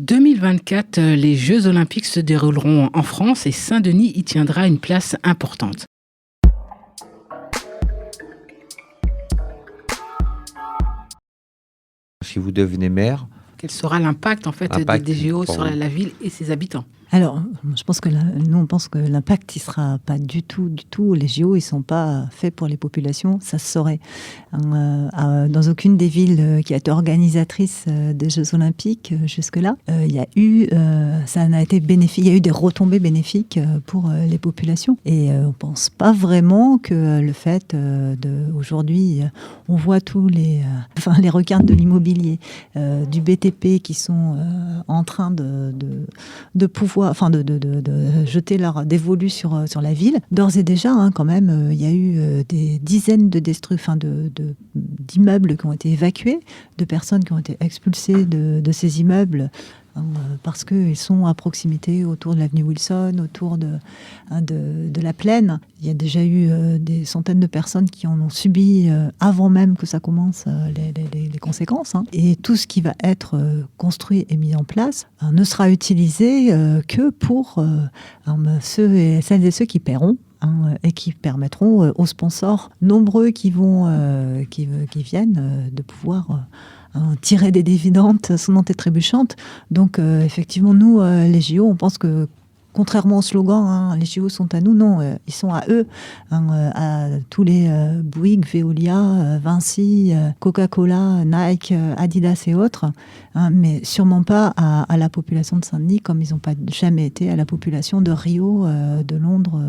2024, les Jeux Olympiques se dérouleront en France et Saint-Denis y tiendra une place importante. Si vous devenez maire, quel sera l'impact des JO sur la ville et ses habitants? Alors, je pense que nous, on pense que l'impact, il sera pas du tout. Les JO, ils sont pas faits pour les populations, ça se saurait. Dans aucune des villes qui a été organisatrice des Jeux Olympiques jusque-là, il y a eu, ça en a été bénéfique. Il y a eu des retombées bénéfiques pour les populations. Et on pense pas vraiment que le fait aujourd'hui, on voit tous les requins de l'immobilier, du BTP qui sont en train de pouvoir, de jeter leur dévolu sur la ville. D'ores et déjà, quand même, il y a eu des dizaines d'immeubles qui ont été évacués, de personnes qui ont été expulsées de ces immeubles parce qu'ils sont à proximité autour de l'avenue Wilson, autour de la plaine. Il y a déjà eu des centaines de personnes qui en ont subi avant même que ça commence les conséquences. Et tout ce qui va être construit et mis en place ne sera utilisé que pour celles et ceux qui paieront. Et qui permettront aux sponsors nombreux qui viennent de pouvoir tirer des dividendes sonnantes et trébuchantes. Donc effectivement, nous, les JO, on pense que contrairement au slogan, les JO sont à nous, non, ils sont à eux, à tous les Bouygues, Veolia, Vinci, Coca-Cola, Nike, Adidas et autres, mais sûrement pas à la population de Saint-Denis, comme ils n'ont pas jamais été à la population de Rio, de Londres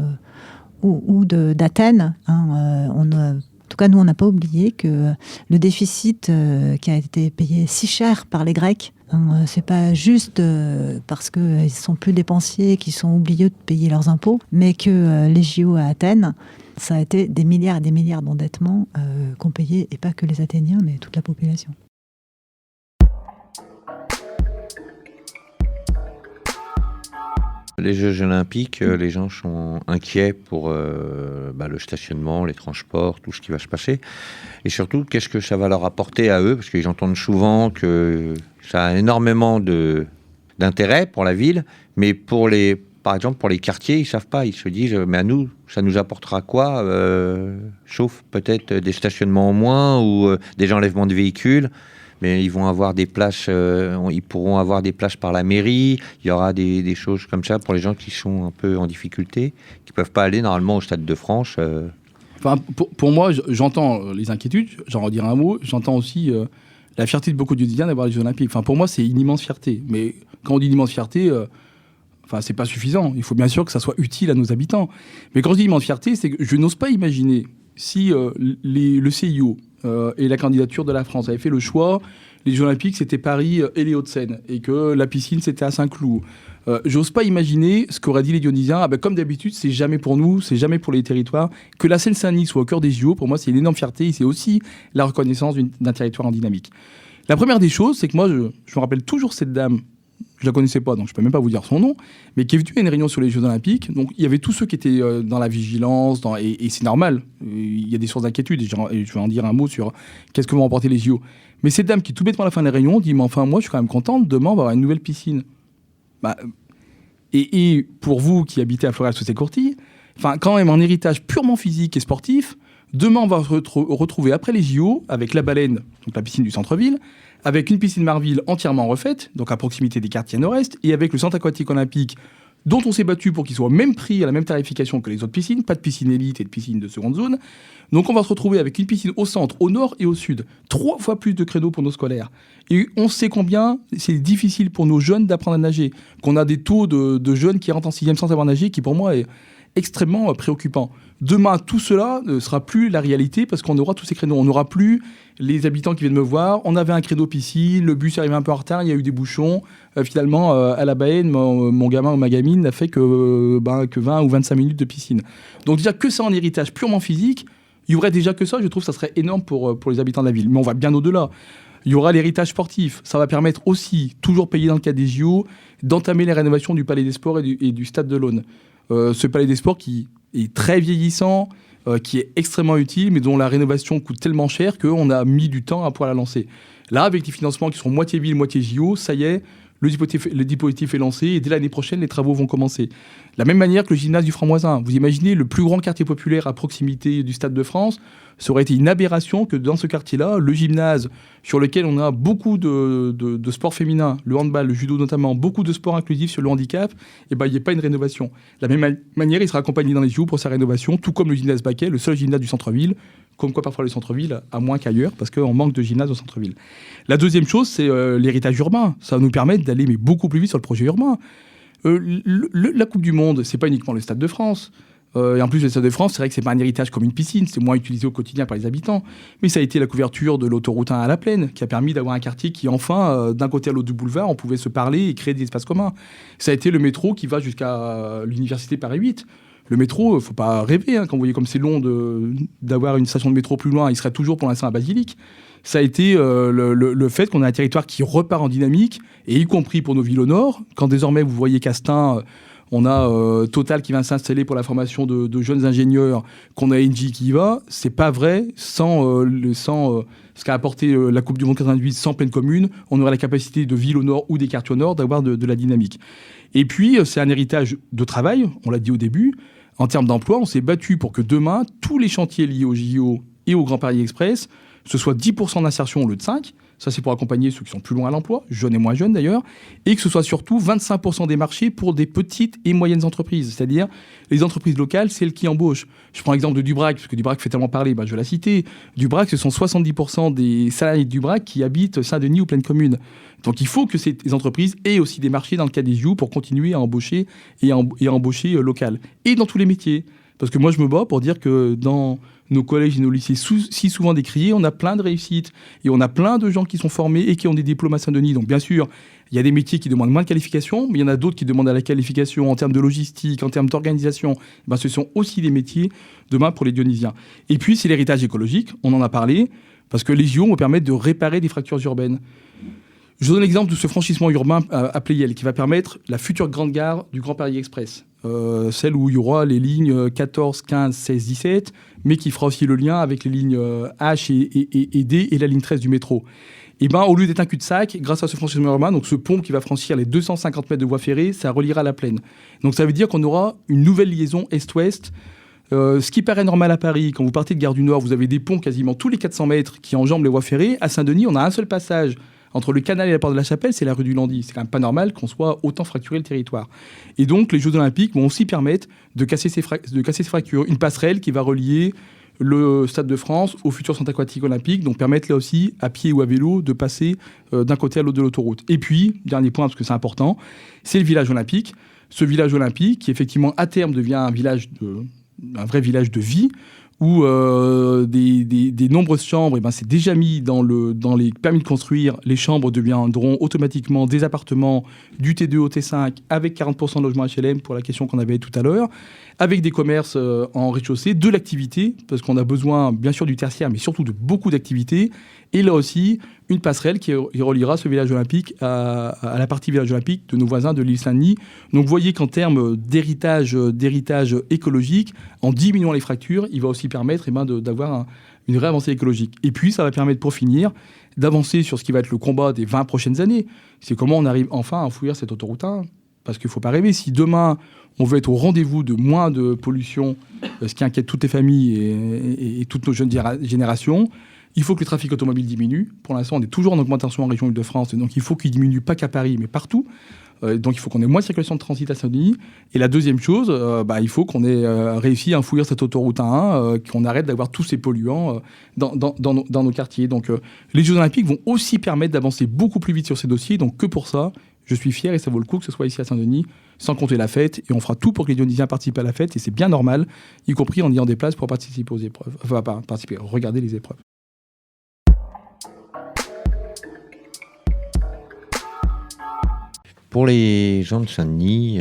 ou d'Athènes. En tout cas, nous, on n'a pas oublié que le déficit qui a été payé si cher par les Grecs, c'est pas juste parce qu'ils sont plus dépensiers, qu'ils sont oublieux de payer leurs impôts, mais que les JO à Athènes, ça a été des milliards et des milliards d'endettements qu'ont payé, et pas que les Athéniens, mais toute la population. Les Jeux Olympiques, les gens sont inquiets pour le stationnement, les transports, tout ce qui va se passer. Et surtout, qu'est-ce que ça va leur apporter à eux? Parce qu'ils entendent souvent que ça a énormément d'intérêt pour la ville, mais par exemple, pour les quartiers, ils ne savent pas. Ils se disent, mais à nous, ça nous apportera quoi? Sauf peut-être des stationnements en moins ou des enlèvements de véhicules. Mais ils vont avoir des places, ils pourront avoir des places par la mairie. Il y aura des choses comme ça pour les gens qui sont un peu en difficulté, qui ne peuvent pas aller normalement au Stade de France. Pour moi, j'entends les inquiétudes, j'en redire un mot. J'entends aussi la fierté de beaucoup de Diodiens d'avoir les Jeux Olympiques. Pour moi, c'est une immense fierté. Mais quand on dit une immense fierté, c'est pas suffisant. Il faut bien sûr que ça soit utile à nos habitants. Mais quand je dis immense fierté, c'est que je n'ose pas imaginer si le CIO et la candidature de la France avaient fait le choix, les Jeux Olympiques c'était Paris et les Hauts-de-Seine, et que la piscine c'était à Saint-Cloud. J'ose pas imaginer ce qu'auraient dit les Dionysiens. Comme d'habitude, c'est jamais pour nous, c'est jamais pour les territoires. Que la Seine-Saint-Denis soit au cœur des JO, pour moi c'est une énorme fierté, et c'est aussi la reconnaissance d'un territoire en dynamique. La première des choses, c'est que moi je me rappelle toujours cette dame. Je la connaissais pas, donc je peux même pas vous dire son nom, mais qui est venue à une réunion sur les Jeux Olympiques. Donc il y avait tous ceux qui étaient dans la vigilance, et c'est normal. Il y a des sources d'inquiétude, et je vais en dire un mot sur qu'est-ce que vont emporter les JO. Mais cette dame qui, tout bêtement à la fin de la réunion, dit, mais enfin, moi je suis quand même contente, demain on va avoir une nouvelle piscine. Et pour vous qui habitez à Floréal-sous-Sécourtille, quand même en héritage purement physique et sportif, demain on va se retrouver après les JO avec la Baleine, donc la piscine du centre-ville, avec une piscine Marville entièrement refaite, donc à proximité des quartiers nord-est, et avec le centre aquatique olympique, dont on s'est battu pour qu'il soit au même prix, à la même tarification que les autres piscines, pas de piscine élite et de piscine de seconde zone. Donc on va se retrouver avec une piscine au centre, au nord et au sud, 3 fois plus de créneaux pour nos scolaires. Et on sait combien c'est difficile pour nos jeunes d'apprendre à nager, qu'on a des taux de jeunes qui rentrent en 6e sans savoir nager, qui pour moi est extrêmement préoccupant. Demain, tout cela ne sera plus la réalité parce qu'on aura tous ces créneaux. On n'aura plus les habitants qui viennent me voir. On avait un créneau piscine, le bus est arrivé un peu en retard, il y a eu des bouchons. Finalement, à la Baïenne, mon gamin ou ma gamine n'a fait que 20 ou 25 minutes de piscine. Donc déjà que ça en héritage purement physique, il y aurait déjà que ça, je trouve que ça serait énorme pour les habitants de la ville. Mais on va bien au-delà. Il y aura l'héritage sportif. Ça va permettre aussi, toujours payé dans le cadre des JO, d'entamer les rénovations du Palais des Sports et du Stade de l'Aune. Ce Palais des Sports qui est très vieillissant, qui est extrêmement utile, mais dont la rénovation coûte tellement cher qu'on a mis du temps à pouvoir la lancer. Là, avec des financements qui seront moitié ville, moitié JO, ça y est, Le dispositif est lancé et dès l'année prochaine, les travaux vont commencer. De la même manière que le gymnase du Franc-Moisin. Vous imaginez le plus grand quartier populaire à proximité du Stade de France, ça aurait été une aberration que dans ce quartier-là, le gymnase sur lequel on a beaucoup de sports féminins, le handball, le judo notamment, beaucoup de sports inclusifs sur le handicap, il n'y ait pas une rénovation. De la même manière, il sera accompagné dans les JO pour sa rénovation, tout comme le gymnase Baquet, le seul gymnase du centre-ville, comme quoi parfois le centre-ville a moins qu'ailleurs, parce qu'on manque de gymnase au centre-ville. La deuxième chose, c'est l'héritage urbain. Ça va nous permettre d'aller beaucoup plus vite sur le projet urbain. La Coupe du Monde, c'est pas uniquement le Stade de France. Et en plus, le Stade de France, c'est vrai que c'est pas un héritage comme une piscine, c'est moins utilisé au quotidien par les habitants. Mais ça a été la couverture de l'autoroute 1 à la Plaine, qui a permis d'avoir un quartier qui, enfin, d'un côté à l'autre du boulevard, on pouvait se parler et créer des espaces communs. Ça a été le métro qui va jusqu'à l'université Paris 8. Le métro, faut pas rêver, quand vous voyez comme c'est long d'avoir une station de métro plus loin, il serait toujours pour l'instant à Basilique. Ça a été le fait qu'on a un territoire qui repart en dynamique, et y compris pour nos villes au nord. Quand désormais vous voyez Castin, on a Total qui va s'installer pour la formation de jeunes ingénieurs, qu'on a Engie qui y va, c'est pas vrai sans ce qu'a apporté la Coupe du Monde 98, sans pleine commune, on aurait la capacité de villes au nord ou des quartiers au nord d'avoir de la dynamique. Et puis c'est un héritage de travail, on l'a dit au début. En termes d'emploi, on s'est battu pour que demain, tous les chantiers liés au JO et au Grand Paris Express, ce soit 10% d'insertion au lieu de 5%. Ça, c'est pour accompagner ceux qui sont plus loin à l'emploi, jeunes et moins jeunes d'ailleurs. Et que ce soit surtout 25% des marchés pour des petites et moyennes entreprises. C'est-à-dire les entreprises locales, celles qui embauchent. Je prends l'exemple de Dubrac, parce que Dubrac fait tellement parler, je vais la citer. Dubrac, ce sont 70% des salariés de Dubrac qui habitent Saint-Denis ou pleine commune. Donc il faut que ces entreprises aient aussi des marchés dans le cas des JO pour continuer à embaucher et à embaucher local. Et dans tous les métiers. Parce que moi, je me bats pour dire que dans nos collèges et nos lycées, si souvent décriés, on a plein de réussites. Et on a plein de gens qui sont formés et qui ont des diplômes à Saint-Denis. Donc, bien sûr, il y a des métiers qui demandent moins de qualification, mais il y en a d'autres qui demandent à la qualification en termes de logistique, en termes d'organisation. Ce sont aussi des métiers demain pour les Dionysiens. Et puis, c'est l'héritage écologique. On en a parlé, parce que les JO vont permettre de réparer des fractures urbaines. Je vous donne l'exemple de ce franchissement urbain à Pleyel, qui va permettre la future grande gare du Grand Paris Express. Celle où il y aura les lignes 14, 15, 16, 17, mais qui fera aussi le lien avec les lignes H et D et la ligne 13 du métro. Et au lieu d'être un cul-de-sac, grâce à ce franchissement urbain, donc ce pont qui va franchir les 250 mètres de voie ferrée, ça reliera la Plaine. Donc ça veut dire qu'on aura une nouvelle liaison est-ouest. Ce qui paraît normal à Paris, quand vous partez de Gare du Nord, vous avez des ponts quasiment tous les 400 mètres qui enjambent les voies ferrées. À Saint-Denis, on a un seul passage. Entre le canal et la porte de la Chapelle, c'est la rue du Landy. C'est quand même pas normal qu'on soit autant fracturé le territoire. Et donc, les Jeux Olympiques vont aussi permettre de casser ces fractures. Une passerelle qui va relier le Stade de France au futur centre aquatique olympique, donc permettre là aussi, à pied ou à vélo, de passer d'un côté à l'autre de l'autoroute. Et puis, dernier point, parce que c'est important, c'est le village olympique. Ce village olympique, qui effectivement, à terme, devient un vrai village de vie, où des nombreuses chambres, c'est déjà mis dans les permis de construire, les chambres deviendront automatiquement des appartements du T2 au T5 avec 40% de logements HLM pour la question qu'on avait tout à l'heure, avec des commerces en rez-de-chaussée, de l'activité, parce qu'on a besoin bien sûr du tertiaire, mais surtout de beaucoup d'activités, et là aussi une passerelle qui reliera ce village olympique à la partie village olympique de nos voisins de l'île Saint-Denis. Donc vous voyez qu'en termes d'héritage écologique, en diminuant les fractures, il va aussi permettre d'avoir une vraie avancée écologique. Et puis ça va permettre pour finir d'avancer sur ce qui va être le combat des 20 prochaines années. C'est comment on arrive enfin à enfouir cette autoroute 1. Parce qu'il ne faut pas rêver, si demain on veut être au rendez-vous de moins de pollution, ce qui inquiète toutes les familles et toutes nos jeunes générations, il faut que le trafic automobile diminue. Pour l'instant, on est toujours en augmentation en région Île-de-France, donc il faut qu'il diminue pas qu'à Paris, mais partout. Donc il faut qu'on ait moins de circulation de transit à Saint-Denis. Et la deuxième chose, il faut qu'on ait réussi à enfouir cette autoroute 1, qu'on arrête d'avoir tous ces polluants dans nos quartiers. Donc les Jeux Olympiques vont aussi permettre d'avancer beaucoup plus vite sur ces dossiers. Donc que pour ça, je suis fier et ça vaut le coup que ce soit ici à Saint-Denis, sans compter la fête. Et on fera tout pour que les Dionysiens participent à la fête. Et c'est bien normal, y compris en ayant des places pour participer aux épreuves. Enfin, pas participer, regarder les épreuves. Pour les gens de Saint-Denis,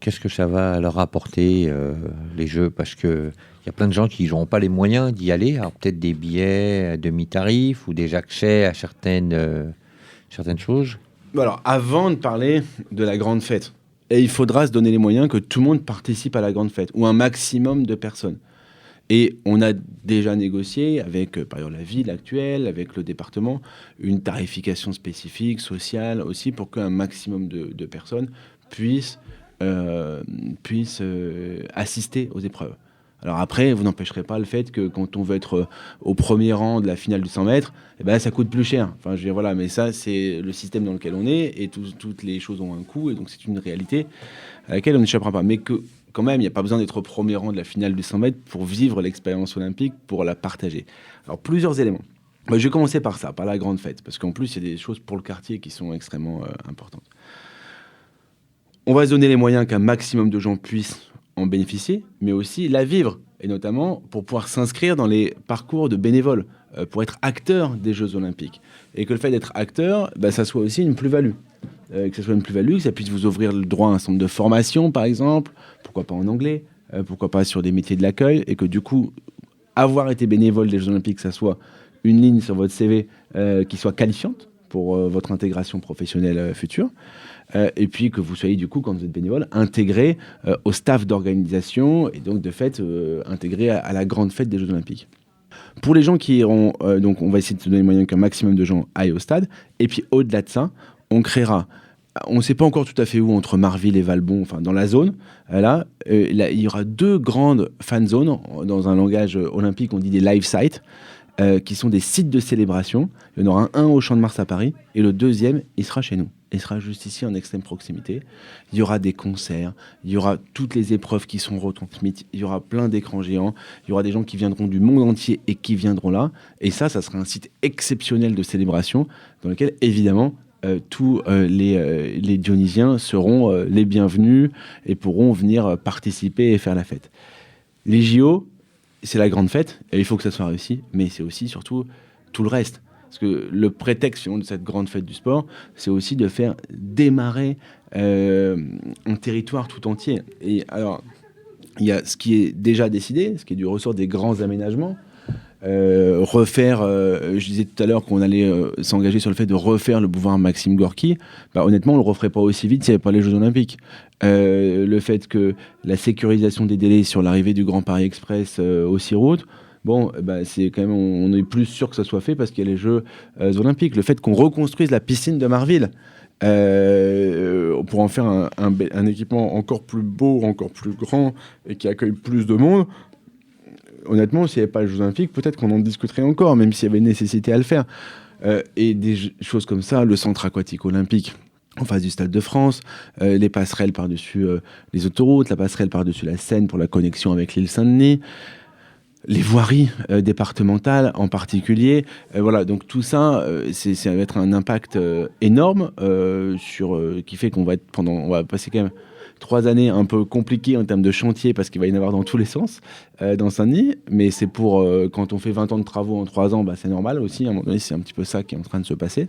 qu'est-ce que ça va leur apporter, les Jeux? Parce qu'il y a plein de gens qui n'auront pas les moyens d'y aller. Alors peut-être des billets à demi-tarif ou des accès à certaines choses. Alors, avant de parler de la grande fête, il faudra se donner les moyens que tout le monde participe à la grande fête, ou un maximum de personnes. Et on a déjà négocié avec, par exemple, la ville actuelle, avec le département, une tarification spécifique, sociale aussi, pour qu'un maximum de personnes puissent assister aux épreuves. Alors après, vous n'empêcherez pas le fait que quand on veut être au premier rang de la finale du 100 mètres, eh ben, ça coûte plus cher. Enfin, je veux dire, voilà, mais ça, c'est le système dans lequel on est, et toutes les choses ont un coût, et donc c'est une réalité à laquelle on n'échappera pas. Mais que, quand même, il n'y a pas besoin d'être au premier rang de la finale du 100 mètres pour vivre l'expérience olympique, pour la partager. Alors, plusieurs éléments. Moi, je vais commencer par ça, par la grande fête, parce qu'en plus, il y a des choses pour le quartier qui sont extrêmement importantes. On va se donner les moyens qu'un maximum de gens puissent en bénéficier, mais aussi la vivre, et notamment pour pouvoir s'inscrire dans les parcours de bénévoles, pour être acteur des Jeux Olympiques. Et que le fait d'être acteur, ça soit aussi une plus-value. Que ce soit une plus-value, que ça puisse vous ouvrir le droit à un centre de formation, par exemple, pourquoi pas en anglais, pourquoi pas sur des métiers de l'accueil, et que du coup, avoir été bénévole des Jeux Olympiques, ça soit une ligne sur votre CV qui soit qualifiante pour votre intégration professionnelle future. Et puis que vous soyez du coup, quand vous êtes bénévole, intégré au staff d'organisation et donc de fait intégré à la grande fête des Jeux Olympiques. Pour les gens qui iront, donc on va essayer de se donner les moyens qu'un maximum de gens aillent au stade. Et puis au-delà de ça, on créera, on ne sait pas encore tout à fait où, entre Marville et Valbon, enfin dans la zone, là, il y aura 2 grandes fan zones, dans un langage olympique on dit des live sites, qui sont des sites de célébration. Il y en aura un au Champ de Mars à Paris, et le deuxième, il sera chez nous. Il sera juste ici, en extrême proximité. Il y aura des concerts, il y aura toutes les épreuves qui sont retransmises, il y aura plein d'écrans géants, il y aura des gens qui viendront du monde entier et qui viendront là. Et ça sera un site exceptionnel de célébration, dans lequel, évidemment, tous les Dionysiens seront les bienvenus et pourront venir participer et faire la fête. Les JO, c'est la grande fête, et il faut que ça soit réussi, mais c'est aussi, surtout, tout le reste. Parce que le prétexte de cette grande fête du sport, c'est aussi de faire démarrer un territoire tout entier. Et alors, il y a ce qui est déjà décidé, ce qui est du ressort des grands aménagements. Je disais tout à l'heure qu'on allait s'engager sur le fait de refaire le boulevard Maxime Gorki. Honnêtement, on ne le referait pas aussi vite s'il n'y avait pas les Jeux Olympiques. Le fait que la sécurisation des délais sur l'arrivée du Grand Paris Express aux 6 routes, c'est quand même, on est plus sûr que ça soit fait parce qu'il y a les Jeux Olympiques. Le fait qu'on reconstruise la piscine de Marville pour en faire un équipement encore plus beau, encore plus grand et qui accueille plus de monde. Honnêtement, s'il n'y avait pas les Jeux Olympiques, peut-être qu'on en discuterait encore, même s'il y avait nécessité à le faire. Et des choses comme ça, le centre aquatique olympique en face du Stade de France, les passerelles par-dessus les autoroutes, la passerelle par-dessus la Seine pour la connexion avec l'île Saint-Denis, les voiries départementales en particulier. Voilà, donc tout ça, ça va être un impact énorme qui fait qu'on on va passer quand même 3 années un peu compliquées en termes de chantier parce qu'il va y en avoir dans tous les sens dans Saint-Denis, mais c'est pour quand on fait 20 ans de travaux en 3 ans, c'est normal aussi, à un moment donné c'est un petit peu ça qui est en train de se passer.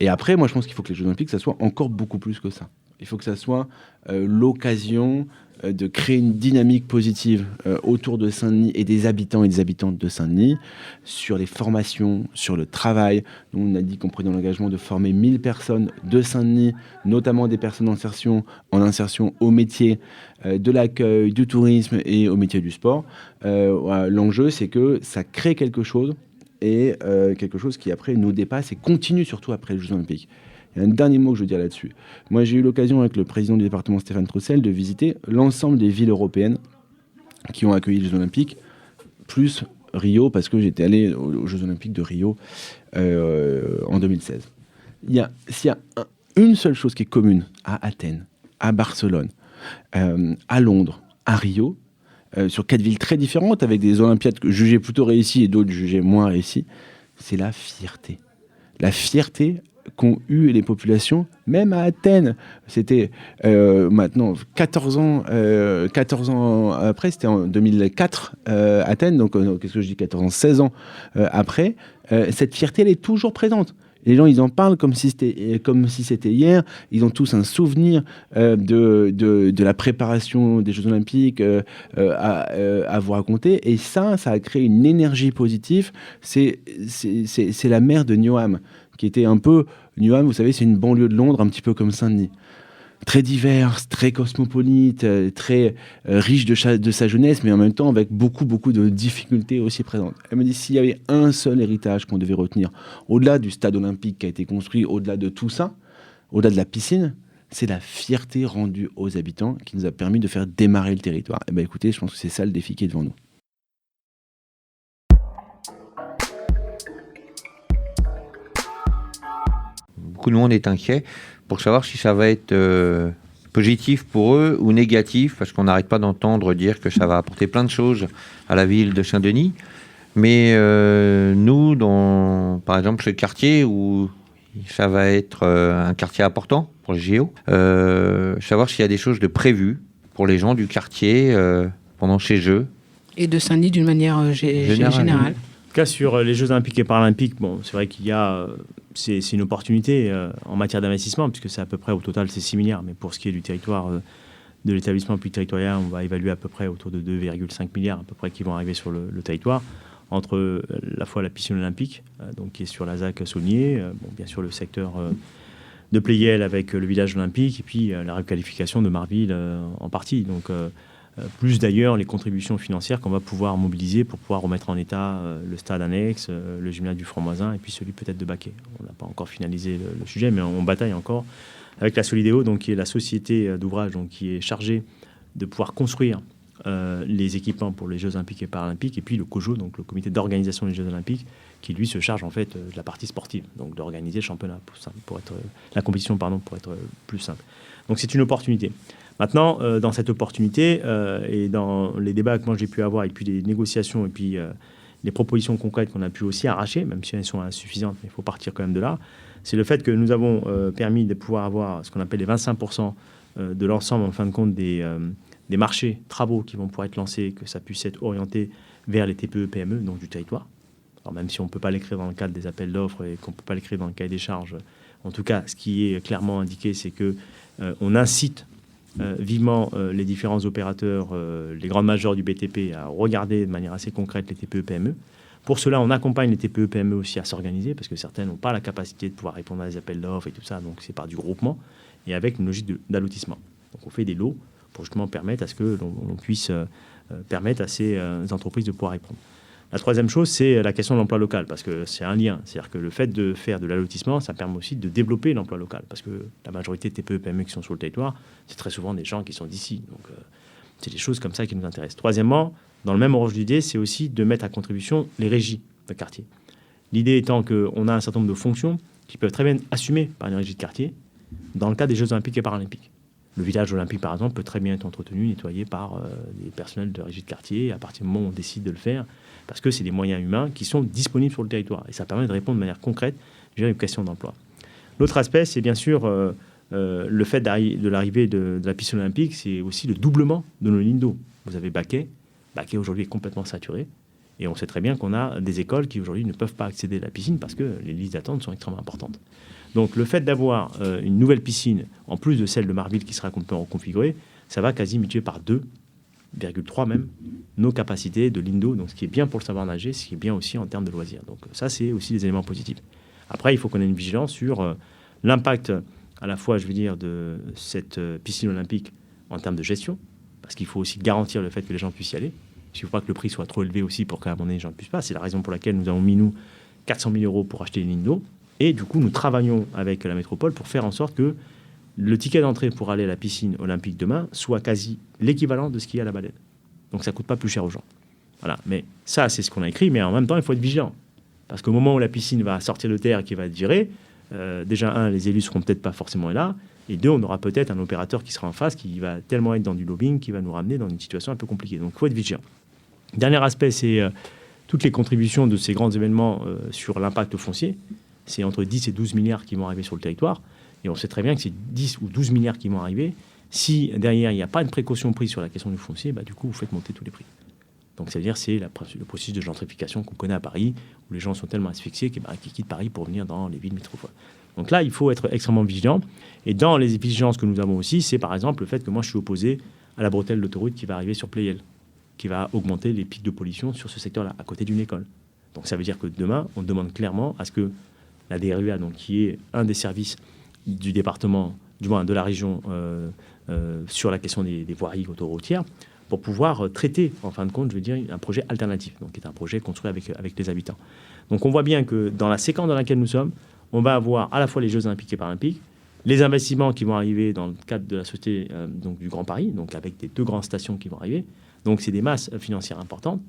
Et après, moi je pense qu'il faut que les Jeux Olympiques, ça soit encore beaucoup plus que ça. Il faut que ça soit l'occasion de créer une dynamique positive autour de Saint-Denis et des habitants et des habitantes de Saint-Denis sur les formations, sur le travail. Nous, on a dit qu'on prenait l'engagement de former 1000 personnes de Saint-Denis, notamment des personnes en insertion au métier de l'accueil, du tourisme et au métier du sport. L'enjeu, c'est que ça crée quelque chose et quelque chose qui après nous dépasse et continue surtout après les Jeux Olympiques. Il y a un dernier mot que je veux dire là-dessus. Moi, j'ai eu l'occasion avec le président du département Stéphane Troussel de visiter l'ensemble des villes européennes qui ont accueilli les Jeux Olympiques, plus Rio, parce que j'étais allé aux Jeux Olympiques de Rio en 2016. S'il y a une seule chose qui est commune à Athènes, à Barcelone, à Londres, à Rio, sur 4 villes très différentes, avec des Olympiades jugées plutôt réussies et d'autres jugées moins réussies, c'est la fierté. La fierté qu'ont eu les populations, même à Athènes. C'était maintenant 14 ans après, c'était en 2004, Athènes, donc qu'est-ce que je dis, 14 ans, 16 ans après, cette fierté, elle est toujours présente. Les gens, ils en parlent comme si c'était hier. Ils ont tous un souvenir de la préparation des Jeux Olympiques à vous raconter. Et ça a créé une énergie positive. C'est la mère de Newham, qui était un peu... Newham, vous savez, c'est une banlieue de Londres, un petit peu comme Saint-Denis. très diverse, très cosmopolite, très riche de sa jeunesse, mais en même temps avec beaucoup de difficultés aussi présentes. Elle me dit, s'il y avait un seul héritage qu'on devait retenir, au-delà du stade olympique qui a été construit, au-delà de tout ça, au-delà de la piscine, c'est la fierté rendue aux habitants qui nous a permis de faire démarrer le territoire. Eh bien écoutez, je pense que c'est ça le défi qui est devant nous. Beaucoup de monde est inquiet pour savoir si ça va être positif pour eux ou négatif, parce qu'on n'arrête pas d'entendre dire que ça va apporter plein de choses à la ville de Saint-Denis. Mais nous, par exemple, ce quartier où ça va être un quartier important pour les JO, savoir s'il y a des choses de prévues pour les gens du quartier pendant ces Jeux. Et de Saint-Denis d'une manière générale. En tout cas, sur les Jeux Olympiques et Paralympiques, bon, c'est vrai qu'il y a... c'est une opportunité en matière d'investissement, puisque c'est à peu près, au total, c'est 6 milliards. Mais pour ce qui est du territoire, de l'établissement public territorial, on va évaluer à peu près autour de 2,5 milliards à peu près qui vont arriver sur le territoire, entre la fois la piscine olympique, donc qui est sur la ZAC Saulnier, bon, bien sûr le secteur de Pleyel avec le village olympique, et puis la requalification de Marville en partie. Donc, plus d'ailleurs les contributions financières qu'on va pouvoir mobiliser pour pouvoir remettre en état le stade annexe, le gymnase du Franc-Moisin et puis celui peut-être de Baquet. On n'a pas encore finalisé le sujet, mais on bataille encore avec la Solidéo, donc qui est la société d'ouvrage donc qui est chargée de pouvoir construire les équipements pour les Jeux Olympiques et Paralympiques, et puis le COJO, donc le comité d'organisation des Jeux Olympiques, qui lui se charge en fait de la partie sportive, donc d'organiser le championnat pour être la compétition pour être plus simple. Donc c'est une opportunité. Maintenant, dans cette opportunité et dans les débats que moi j'ai pu avoir, et puis les négociations, et puis les propositions concrètes qu'on a pu aussi arracher, même si elles sont insuffisantes, mais il faut partir quand même de là, c'est le fait que nous avons permis de pouvoir avoir ce qu'on appelle les 25% de l'ensemble, en fin de compte, des marchés, travaux qui vont pouvoir être lancés, que ça puisse être orienté vers les TPE, PME, donc du territoire. Alors même si on ne peut pas l'écrire dans le cadre des appels d'offres et qu'on ne peut pas l'écrire dans le cahier des charges, en tout cas, ce qui est clairement indiqué, c'est qu'on incite vivement les différents opérateurs, les grandes majors du BTP, à regarder de manière assez concrète les TPE-PME. Pour cela, on accompagne les TPE-PME aussi à s'organiser, parce que certaines n'ont pas la capacité de pouvoir répondre à des appels d'offres et tout ça, donc c'est par du groupement, et avec une logique d'allotissement. Donc on fait des lots pour justement permettre à ce que l'on puisse permettre à ces entreprises de pouvoir répondre. La troisième chose, c'est la question de l'emploi local, parce que c'est un lien. C'est-à-dire que le fait de faire de l'allotissement, ça permet aussi de développer l'emploi local, parce que la majorité de TPE, PME qui sont sur le territoire, c'est très souvent des gens qui sont d'ici. Donc, c'est des choses comme ça qui nous intéressent. Troisièmement, dans le même ordre d'idée, c'est aussi de mettre à contribution les régies de quartier. L'idée étant qu'on a un certain nombre de fonctions qui peuvent très bien être assumées par une régie de quartier dans le cadre des Jeux Olympiques et Paralympiques. Le village olympique, par exemple, peut très bien être entretenu, nettoyé par les personnels de régie de quartier à partir du moment où on décide de le faire, parce que c'est des moyens humains qui sont disponibles sur le territoire. Et ça permet de répondre de manière concrète à une question d'emploi. L'autre aspect, c'est bien sûr le fait de l'arrivée de la piscine olympique, c'est aussi le doublement de nos lignes d'eau. Vous avez Baquet. Baquet, aujourd'hui, est complètement saturé. Et on sait très bien qu'on a des écoles qui, aujourd'hui, ne peuvent pas accéder à la piscine parce que les listes d'attente sont extrêmement importantes. Donc, le fait d'avoir une nouvelle piscine, en plus de celle de Marville qui sera complètement reconfigurée, ça va quasi multiplier par 2,3 même, nos capacités de ligne d'eau, donc ce qui est bien pour le savoir nager, ce qui est bien aussi en termes de loisirs. Donc ça, c'est aussi des éléments positifs. Après, il faut qu'on ait une vigilance sur l'impact à la fois, je veux dire, de cette piscine olympique en termes de gestion, parce qu'il faut aussi garantir le fait que les gens puissent y aller. Il ne faut pas que le prix soit trop élevé aussi pour qu'à un moment donné, les gens ne puissent pas. C'est la raison pour laquelle nous avons mis, nous, 400 000 € pour acheter les lignes d'eau. Et du coup, nous travaillons avec la métropole pour faire en sorte que le ticket d'entrée pour aller à la piscine olympique demain soit quasi l'équivalent de ce qu'il y a à la Baleine. Donc ça ne coûte pas plus cher aux gens. Voilà. Mais ça, c'est ce qu'on a écrit, mais en même temps, il faut être vigilant. Parce qu'au moment où la piscine va sortir de terre et qui va être virée, déjà, les élus ne seront peut-être pas forcément là, et deux, on aura peut-être un opérateur qui sera en face, qui va tellement être dans du lobbying, qui va nous ramener dans une situation un peu compliquée. Donc il faut être vigilant. Dernier aspect, c'est toutes les contributions de ces grands événements sur l'impact foncier. C'est entre 10 et 12 milliards qui vont arriver sur le territoire. Et on sait très bien que c'est 10 ou 12 milliards qui vont arriver. Si derrière, il n'y a pas de précaution prise sur la question du foncier, du coup, vous faites monter tous les prix. Donc, c'est-à-dire c'est le processus de gentrification qu'on connaît à Paris, où les gens sont tellement asphyxiés qu'ils quittent Paris pour venir dans les villes métropoles. Donc là, il faut être extrêmement vigilant. Et dans les exigences que nous avons aussi, c'est par exemple le fait que moi, je suis opposé à la bretelle d'autoroute qui va arriver sur Pleyel, qui va augmenter les pics de pollution sur ce secteur-là, à côté d'une école. Donc ça veut dire que demain, on demande clairement à ce que la DRUA, donc, qui est un des services du département du moins de la région, sur la question des voiries autoroutières, pour pouvoir traiter, en fin de compte, je veux dire, un projet alternatif, donc qui est un projet construit avec les habitants. Donc on voit bien que dans la séquence dans laquelle nous sommes, on va avoir à la fois les Jeux Olympiques et Paralympiques, les investissements qui vont arriver dans le cadre de la société donc du Grand Paris, donc avec des 2 grandes stations qui vont arriver. Donc c'est des masses financières importantes.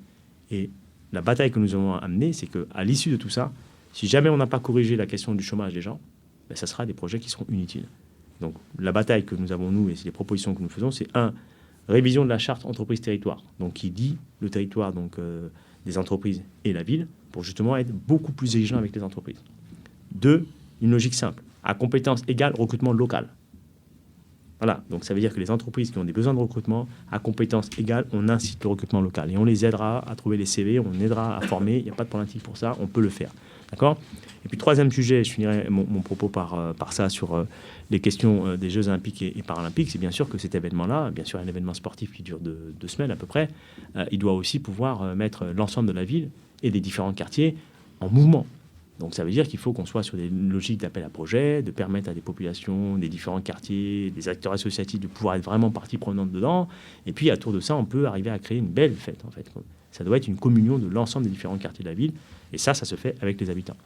Et la bataille que nous avons amenée, c'est qu'à l'issue de tout ça, si jamais on n'a pas corrigé la question du chômage des gens, ben, ça sera des projets qui seront inutiles. Donc la bataille que nous avons, nous, et les propositions que nous faisons, c'est révision de la charte entreprise-territoire, donc qui dit le territoire donc, des entreprises et la ville, pour justement être beaucoup plus exigeant avec les entreprises. 2, une logique simple. À compétence égale, recrutement local. Voilà, donc ça veut dire que les entreprises qui ont des besoins de recrutement, à compétence égale, on incite le recrutement local. Et on les aidera à trouver les CV, on aidera à former, il n'y a pas de problématique pour ça, on peut le faire. D'accord ? Et puis 3e sujet, je finirai mon propos par ça sur les questions des Jeux Olympiques et Paralympiques, c'est bien sûr que cet événement-là, bien sûr un événement sportif qui dure 2 semaines à peu près, il doit aussi pouvoir mettre l'ensemble de la ville et des différents quartiers en mouvement. Donc ça veut dire qu'il faut qu'on soit sur des logiques d'appel à projet, de permettre à des populations, des différents quartiers, des acteurs associatifs de pouvoir être vraiment partie prenante dedans. Et puis à tour de ça, on peut arriver à créer une belle fête en fait. Ça doit être une communion de l'ensemble des différents quartiers de la ville. Et ça se fait avec les habitants.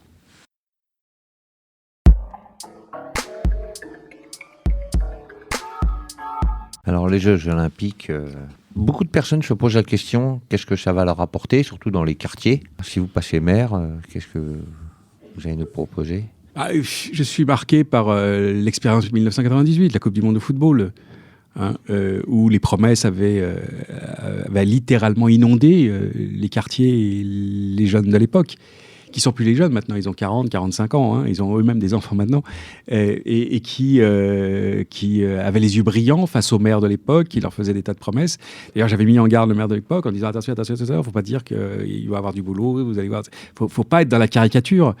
Alors les Jeux Olympiques, beaucoup de personnes se posent la question, qu'est-ce que ça va leur apporter, surtout dans les quartiers ? Si vous passez maire, qu'est-ce que vous allez nous proposer ? Je suis marqué par l'expérience de 1998, la Coupe du Monde de football, où les promesses avaient littéralement inondé les quartiers et les jeunes de l'époque, qui sont plus les jeunes maintenant, ils ont 40, 45 ans, hein, ils ont eux-mêmes des enfants maintenant, et qui avaient les yeux brillants face au maire de l'époque, qui leur faisait des tas de promesses. D'ailleurs, j'avais mis en garde le maire de l'époque en disant attention, il ne faut pas dire qu'il va avoir du boulot, vous allez voir, faut pas être dans la caricature.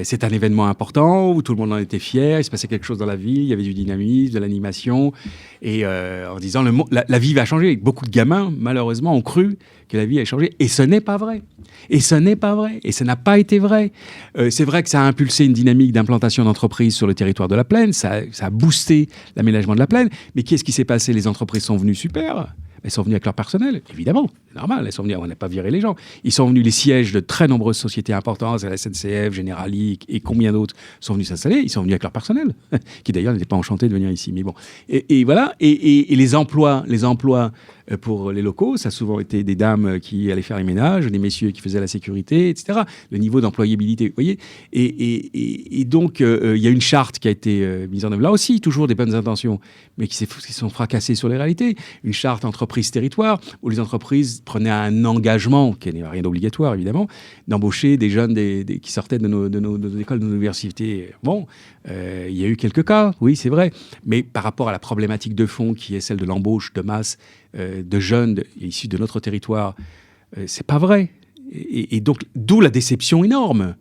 C'est un événement important où tout le monde en était fier, il se passait quelque chose dans la ville, il y avait du dynamisme, de l'animation, et en disant la vie va changer. Beaucoup de gamins, malheureusement, ont cru que la vie allait changer, et ce n'est pas vrai. Et ce n'est pas vrai, et ça n'a pas été vrai. C'est vrai que ça a impulsé une dynamique d'implantation d'entreprises sur le territoire de la Plaine, ça a boosté l'aménagement de la Plaine, mais qu'est-ce qui s'est passé ? Les entreprises sont venues super. Elles sont venues avec leur personnel, évidemment, c'est normal, elles sont venues, on n'a pas viré les gens. Ils sont venus, les sièges de très nombreuses sociétés importantes, la SNCF, Generali et combien d'autres sont venus s'installer, ils sont venus avec leur personnel, qui d'ailleurs n'était pas enchanté de venir ici, mais bon. Et voilà, et les emplois pour les locaux, ça a souvent été des dames qui allaient faire les ménages, des messieurs qui faisaient la sécurité, etc. Le niveau d'employabilité, vous voyez. Et donc, il y a une charte qui a été mise en œuvre, là aussi, toujours des bonnes intentions, mais qui sont fracassées sur les réalités. Une charte entreprise-territoire, où les entreprises prenaient un engagement, qui n'est rien d'obligatoire, évidemment, d'embaucher des jeunes qui sortaient de nos écoles, de nos universités. Bon, il y a eu quelques cas, oui, c'est vrai, mais par rapport à la problématique de fond, qui est celle de l'embauche de masse de jeunes issus de notre territoire, c'est pas vrai. Et donc, d'où la déception énorme,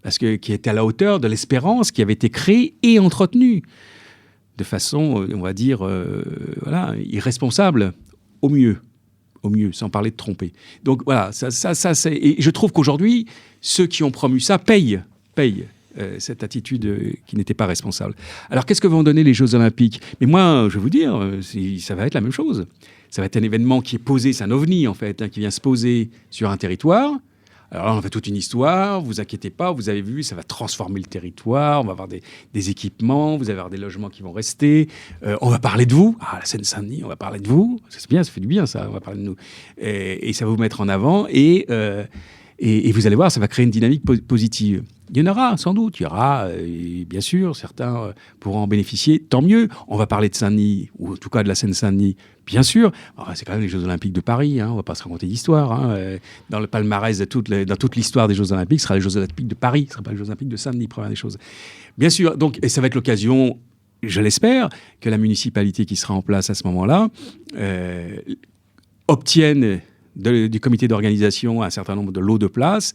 parce que qui était à la hauteur de l'espérance qui avait été créée et entretenue de façon, on va dire, irresponsable, au mieux, sans parler de tromper. Donc voilà, ça c'est. Et je trouve qu'aujourd'hui, ceux qui ont promu ça payent cette attitude qui n'était pas responsable. Alors, qu'est-ce que vont donner les Jeux Olympiques ? Mais moi, je vais vous dire, ça va être la même chose. Ça va être un événement qui est posé, c'est un ovni en fait, qui vient se poser sur un territoire. Alors là, on fait toute une histoire, vous inquiétez pas, vous avez vu, ça va transformer le territoire, on va avoir des équipements, vous allez avoir des logements qui vont rester, on va parler de vous, la Seine-Saint-Denis, on va parler de vous, c'est bien, ça fait du bien ça, on va parler de nous, et ça va vous mettre en avant, et vous allez voir, ça va créer une dynamique positive. Il y en aura, sans doute. Il y aura, bien sûr, certains pourront en bénéficier, tant mieux. On va parler de Saint-Denis, ou en tout cas de la Seine-Saint-Denis, bien sûr. Alors, c'est quand même les Jeux Olympiques de Paris, on ne va pas se raconter d'histoire. Dans le palmarès dans toute l'histoire des Jeux Olympiques, ce sera les Jeux Olympiques de Paris, ce ne sera pas les Jeux Olympiques de Saint-Denis, première des choses. Bien sûr, donc, et ça va être l'occasion, je l'espère, que la municipalité qui sera en place à ce moment-là obtienne du comité d'organisation un certain nombre de lots de places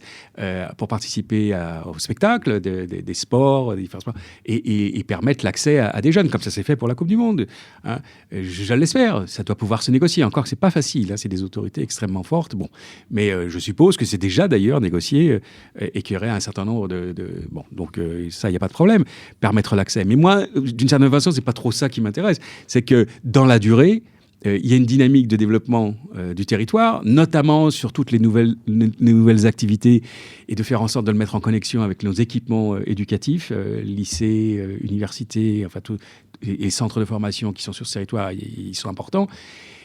pour participer au spectacle, des sports, des différents sports, et permettre l'accès à des jeunes, comme ça s'est fait pour la Coupe du Monde. Hein. Je l'espère, ça doit pouvoir se négocier. Encore que c'est pas facile, hein, c'est des autorités extrêmement fortes. Bon, mais je suppose que c'est déjà d'ailleurs négocié et qu'il y aurait un certain nombre bon, donc ça, il n'y a pas de problème. Permettre l'accès. Mais moi, d'une certaine façon, c'est pas trop ça qui m'intéresse. C'est que dans la durée, il y a une dynamique de développement du territoire, notamment sur toutes les nouvelles activités, et de faire en sorte de le mettre en connexion avec nos équipements éducatifs, lycées, universités, enfin et centres de formation qui sont sur ce territoire, ils sont importants,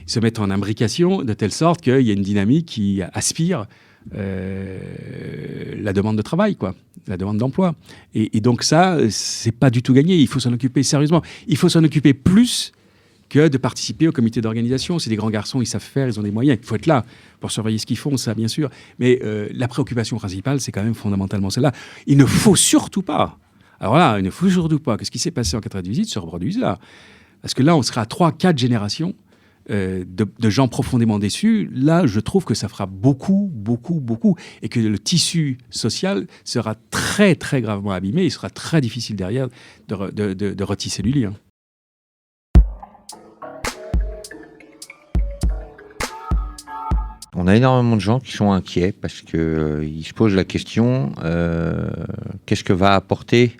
se mettre en imbrication de telle sorte qu'il y a une dynamique qui aspire la demande de travail, quoi, la demande d'emploi. Et donc ça, c'est pas du tout gagné. Il faut s'en occuper sérieusement. Il faut s'en occuper plus que de participer au comité d'organisation. C'est des grands garçons, ils savent faire, ils ont des moyens. Il faut être là pour surveiller ce qu'ils font, ça, bien sûr. Mais la préoccupation principale, c'est quand même fondamentalement celle-là. Il ne faut surtout pas, alors là, il ne faut surtout pas que ce qui s'est passé en 98 se reproduise là. Parce que là, on sera à 3-4 générations de gens profondément déçus. Là, je trouve que ça fera beaucoup, et que le tissu social sera très, très gravement abîmé. Il sera très difficile derrière de retisser du lien. On a énormément de gens qui sont inquiets parce qu'ils se posent la question qu'est-ce que va apporter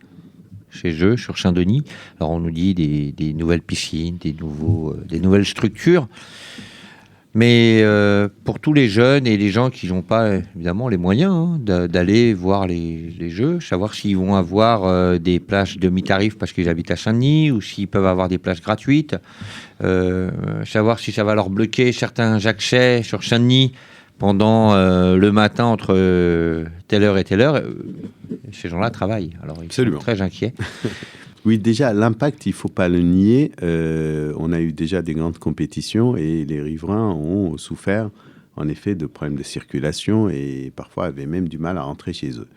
chez eux, sur Saint-Denis. Alors on nous dit des nouvelles piscines, des nouvelles structures. Mais pour tous les jeunes et les gens qui n'ont pas évidemment les moyens d'aller voir les Jeux, savoir s'ils vont avoir des places demi-tarif parce qu'ils habitent à Saint-Denis ou s'ils peuvent avoir des places gratuites, savoir si ça va leur bloquer certains accès sur Saint-Denis pendant le matin entre telle heure et telle heure. Ces gens-là travaillent, alors ils sont très inquiets. Oui, déjà, l'impact, il ne faut pas le nier. On a eu déjà des grandes compétitions et les riverains ont souffert, en effet, de problèmes de circulation et parfois avaient même du mal à rentrer chez eux.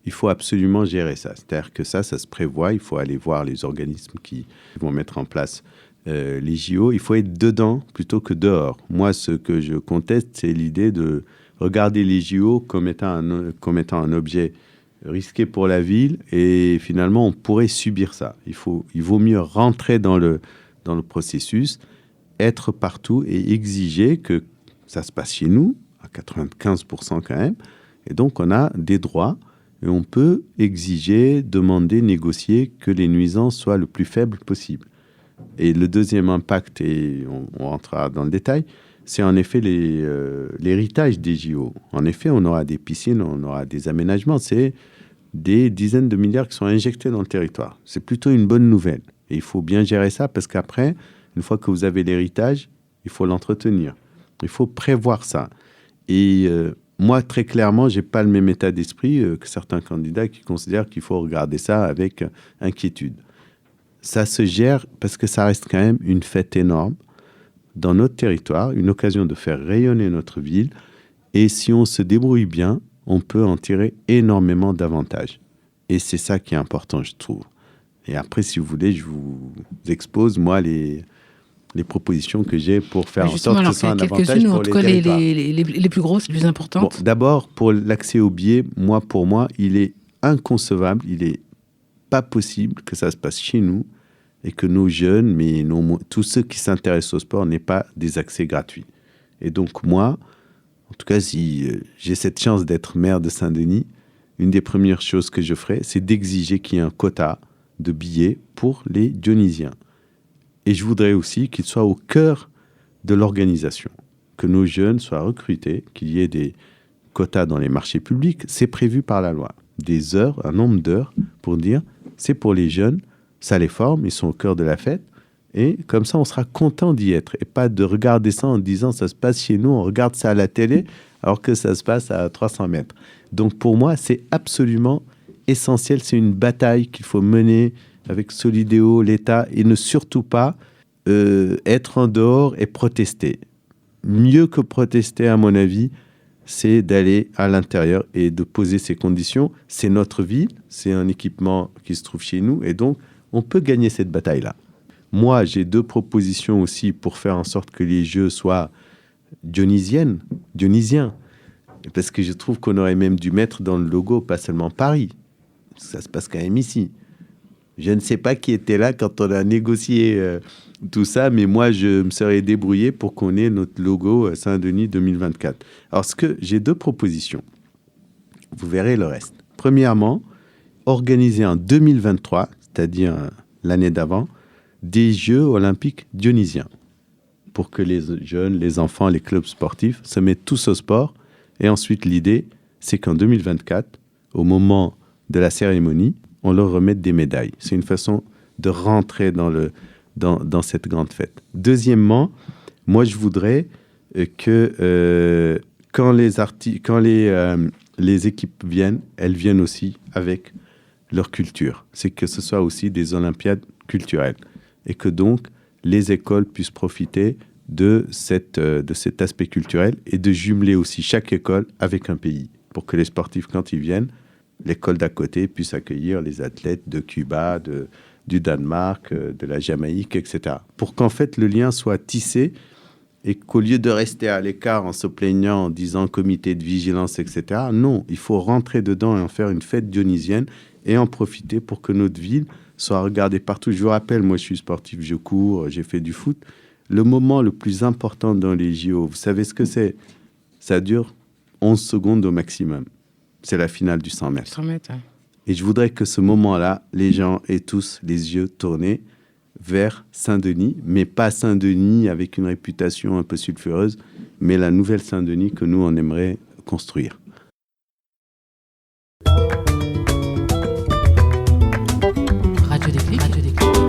Il faut absolument gérer ça. C'est-à-dire que ça se prévoit. Il faut aller voir les organismes qui vont mettre en place les JO. Il faut être dedans plutôt que dehors. Moi, ce que je conteste, c'est l'idée de regarder les JO comme étant un objet risqué pour la ville et finalement on pourrait subir ça. Il vaut mieux rentrer dans le processus, être partout et exiger que ça se passe chez nous, à 95% quand même, et donc on a des droits et on peut exiger, demander, négocier que les nuisances soient le plus faibles possible. Et le deuxième impact, et on rentrera dans le détail, c'est en effet l'héritage des JO. En effet, on aura des piscines, on aura des aménagements, c'est des dizaines de milliards qui sont injectés dans le territoire. C'est plutôt une bonne nouvelle. Et il faut bien gérer ça parce qu'après, une fois que vous avez l'héritage, il faut l'entretenir. Il faut prévoir ça. Et moi, très clairement, je n'ai pas le même état d'esprit que certains candidats qui considèrent qu'il faut regarder ça avec inquiétude. Ça se gère parce que ça reste quand même une fête énorme dans notre territoire, une occasion de faire rayonner notre ville. Et si on se débrouille bien, on peut en tirer énormément d'avantages. Et c'est ça qui est important, je trouve. Et après, si vous voulez, je vous expose, moi, les propositions que j'ai pour faire en sorte que ce soit un avantage pour les territoires. Les plus grosses, les plus importantes. Bon, d'abord, pour l'accès aux billets, pour moi, il est inconcevable, il n'est pas possible que ça se passe chez nous et que nos jeunes, mais tous ceux qui s'intéressent au sport n'aient pas des accès gratuits. Et donc, moi, en tout cas, si j'ai cette chance d'être maire de Saint-Denis, une des premières choses que je ferai, c'est d'exiger qu'il y ait un quota de billets pour les Dionysiens. Et je voudrais aussi qu'ils soient au cœur de l'organisation, que nos jeunes soient recrutés, qu'il y ait des quotas dans les marchés publics. C'est prévu par la loi. Des heures, un nombre d'heures pour dire c'est pour les jeunes, ça les forme, ils sont au cœur de la fête. Et comme ça, on sera content d'y être. Et pas de regarder ça en disant ça se passe chez nous, on regarde ça à la télé, alors que ça se passe à 300 mètres. Donc pour moi, c'est absolument essentiel. C'est une bataille qu'il faut mener avec Solidéo, l'État, et ne surtout pas être en dehors et protester. Mieux que protester, à mon avis, c'est d'aller à l'intérieur et de poser ces conditions. C'est notre ville, c'est un équipement qui se trouve chez nous, et donc on peut gagner cette bataille-là. Moi, j'ai 2 propositions aussi pour faire en sorte que les Jeux soient dionysien. Parce que je trouve qu'on aurait même dû mettre dans le logo, pas seulement Paris. Ça se passe quand même ici. Je ne sais pas qui était là quand on a négocié tout ça, mais moi, je me serais débrouillé pour qu'on ait notre logo Saint-Denis 2024. Alors, j'ai 2 propositions. Vous verrez le reste. Premièrement, organiser en 2023, c'est-à-dire l'année d'avant, des Jeux olympiques dionysiens pour que les jeunes, les enfants, les clubs sportifs se mettent tous au sport. Et ensuite, l'idée, c'est qu'en 2024, au moment de la cérémonie, on leur remette des médailles. C'est une façon de rentrer dans cette grande fête. Deuxièmement, moi, je voudrais que quand les équipes viennent, elles viennent aussi avec leur culture. C'est que ce soit aussi des Olympiades culturelles. Et que donc, les écoles puissent profiter de cet aspect culturel et de jumeler aussi chaque école avec un pays. Pour que les sportifs, quand ils viennent, l'école d'à côté puisse accueillir les athlètes de Cuba, du Danemark, de la Jamaïque, etc. Pour qu'en fait, le lien soit tissé et qu'au lieu de rester à l'écart en se plaignant, en disant comité de vigilance, etc., non, il faut rentrer dedans et en faire une fête dionysienne et en profiter pour que notre ville soit regardée partout. Je vous rappelle, moi je suis sportif, je cours, j'ai fait du foot. Le moment le plus important dans les JO, vous savez ce que c'est? Ça dure 11 secondes au maximum. C'est la finale du 100 mètres. 100 mètres, ouais. Et je voudrais que ce moment-là, les gens aient tous les yeux tournés vers Saint-Denis, mais pas Saint-Denis avec une réputation un peu sulfureuse, mais la nouvelle Saint-Denis que nous, on aimerait construire.